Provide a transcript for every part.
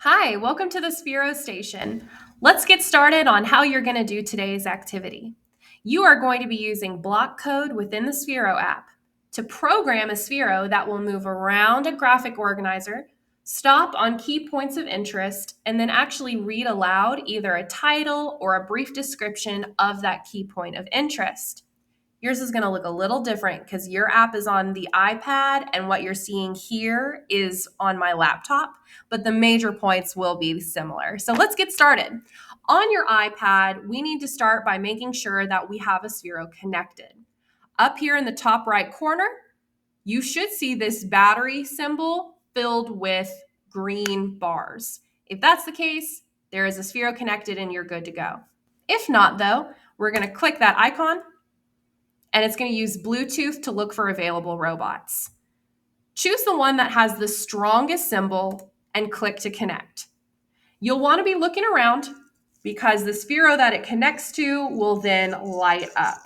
Hi, welcome to the Sphero station. Let's get started on how you're going to do today's activity. You are going to be using block code within the Sphero app to program a Sphero that will move around a graphic organizer, stop on key points of interest, and then actually read aloud either a title or a brief description of that key point of interest. Yours is going to look a little different because your app is on the iPad and what you're seeing here is on my laptop, but the major points will be similar. So let's get started. On your iPad, we need to start by making sure that we have a Sphero connected. Up here in the top right corner, you should see this battery symbol filled with green bars. If that's the case, there is a Sphero connected and you're good to go. If not, though, we're going to click that icon and it's going to use Bluetooth to look for available robots. Choose the one that has the strongest symbol and click to connect. You'll want to be looking around because the Sphero that it connects to will then light up.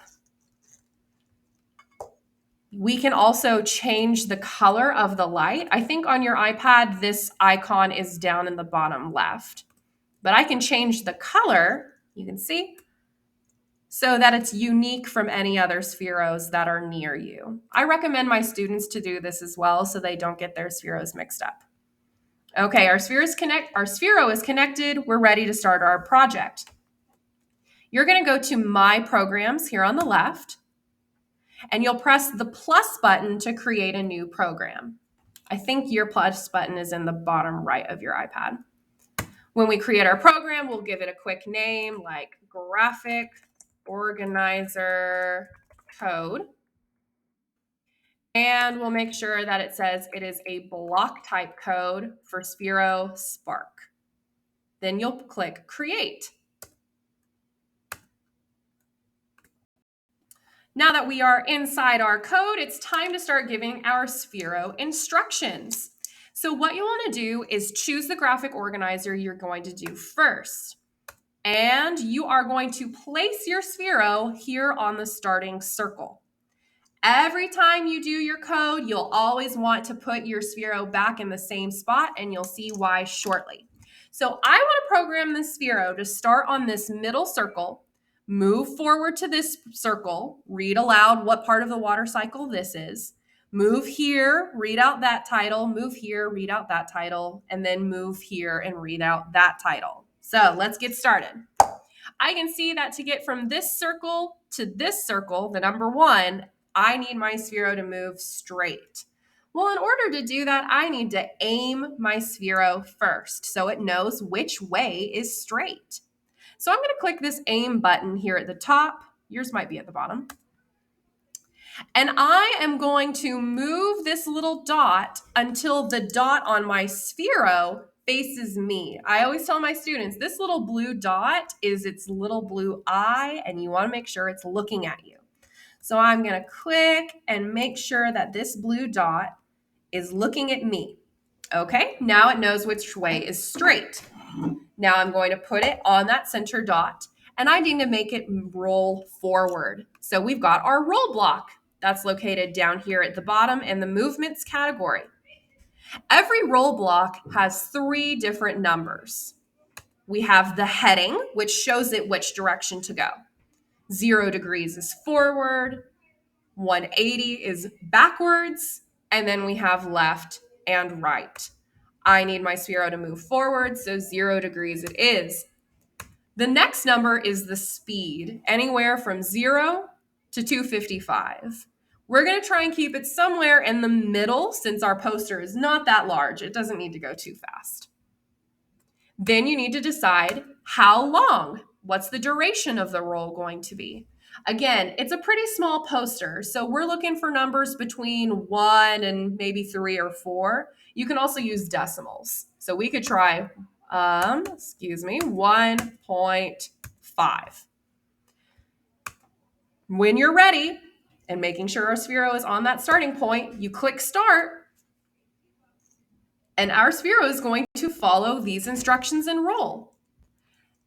We can also change the color of the light. I think on your iPad, this icon is down in the bottom left, but I can change the color, you can see, so that it's unique from any other Spheros that are near you. I recommend my students to do this as well so they don't get their Spheros mixed up. Okay, our Sphero is connected. We're ready to start our project. You're going to go to My Programs here on the left, and you'll press the plus button to create a new program. I think your plus button is in the bottom right of your iPad. When we create our program, we'll give it a quick name like Graphic Organizer Code. And we'll make sure that it says it is a block type code for Sphero Spark. Then you'll click Create. Now that we are inside our code, it's time to start giving our Sphero instructions. So what you want to do is choose the graphic organizer you're going to do first. And you are going to place your Sphero here on the starting circle. Every time you do your code, you'll always want to put your Sphero back in the same spot, and you'll see why shortly. So I want to program the Sphero to start on this middle circle, move forward to this circle, read aloud what part of the water cycle this is, move here, read out that title, move here, read out that title, and then move here and read out that title. So let's get started. I can see that to get from this circle to this circle, the number 1, I need my Sphero to move straight. Well, in order to do that, I need to aim my Sphero first so it knows which way is straight. So I'm going to click this aim button here at the top. Yours might be at the bottom. And I am going to move this little dot until the dot on my Sphero faces me. I always tell my students, this little blue dot is its little blue eye, and you want to make sure it's looking at you. So I'm going to click and make sure that this blue dot is looking at me. Okay, now it knows which way is straight. Now I'm going to put it on that center dot, and I need to make it roll forward. So we've got our roll block. That's located down here at the bottom in the movements category. Every roll block has 3 different numbers. We have the heading, which shows it which direction to go. 0 degrees is forward, 180 is backwards, and then we have left and right. I need my Sphero to move forward, so 0 degrees it is. The next number is the speed, anywhere from 0 to 255. We're going to try and keep it somewhere in the middle since our poster is not that large. It doesn't need to go too fast. Then you need to decide how long. What's the duration of the roll going to be? Again, it's a pretty small poster, so we're looking for numbers between 1 and maybe 3 or 4. You can also use decimals. So we could try, 1.5. When you're ready, and making sure our Sphero is on that starting point, you click Start, and our Sphero is going to follow these instructions and roll.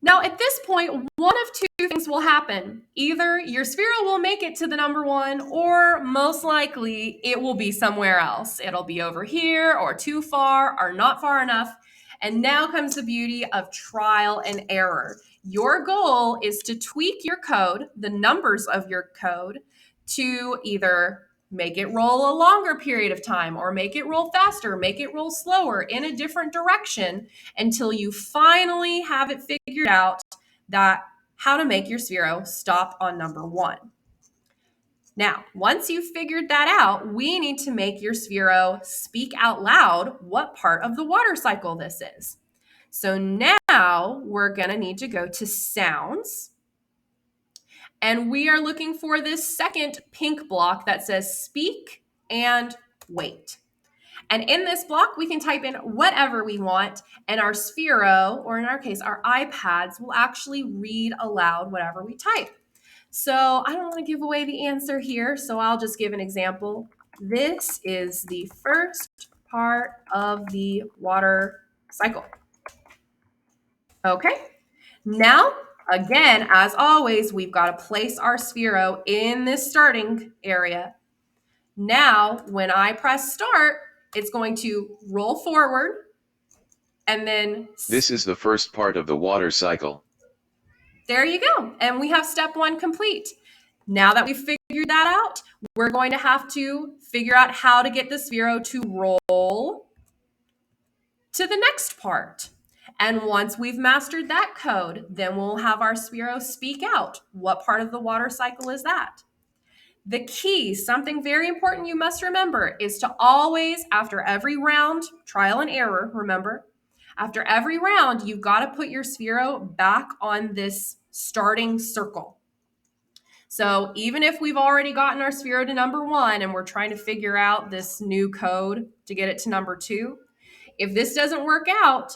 Now, at this point, one of 2 things will happen. Either your Sphero will make it to the number 1, or most likely it will be somewhere else. It'll be over here, or too far, or not far enough. And now comes the beauty of trial and error. Your goal is to tweak your code, the numbers of your code, to either make it roll a longer period of time or make it roll faster, make it roll slower in a different direction until you finally have it figured out that how to make your Sphero stop on number 1. Now, once you've figured that out, we need to make your Sphero speak out loud what part of the water cycle this is. So now we're going to need to go to sounds. And we are looking for this second pink block that says speak and wait. And in this block, we can type in whatever we want, and our Sphero, or in our case, our iPads, will actually read aloud whatever we type. So I don't want to give away the answer here, so I'll just give an example. This is the first part of the water cycle. Okay, now, again, as always, we've got to place our Sphero in this starting area. Now, when I press start, it's going to roll forward and then... This is the first part of the water cycle. There you go. And we have step 1 complete. Now that we've figured that out, we're going to have to figure out how to get the Sphero to roll to the next part. And once we've mastered that code, then we'll have our Sphero speak out. What part of the water cycle is that? The key, something very important you must remember, is to always, after every round, trial and error, remember, after every round, you've got to put your Sphero back on this starting circle. So even if we've already gotten our Sphero to number 1 and we're trying to figure out this new code to get it to number 2, if this doesn't work out,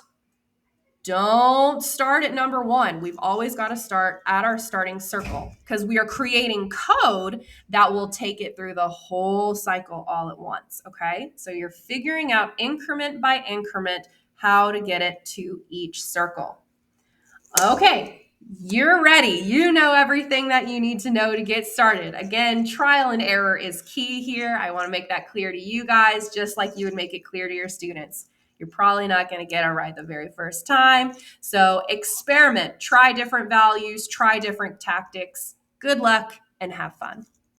don't start at number 1. We've always got to start at our starting circle because we are creating code that will take it through the whole cycle all at once, okay? So you're figuring out increment by increment how to get it to each circle. Okay, you're ready. You know everything that you need to know to get started. Again, trial and error is key here. I want to make that clear to you guys, just like you would make it clear to your students. You're probably not going to get it right the very first time. So experiment, try different values, try different tactics. Good luck and have fun.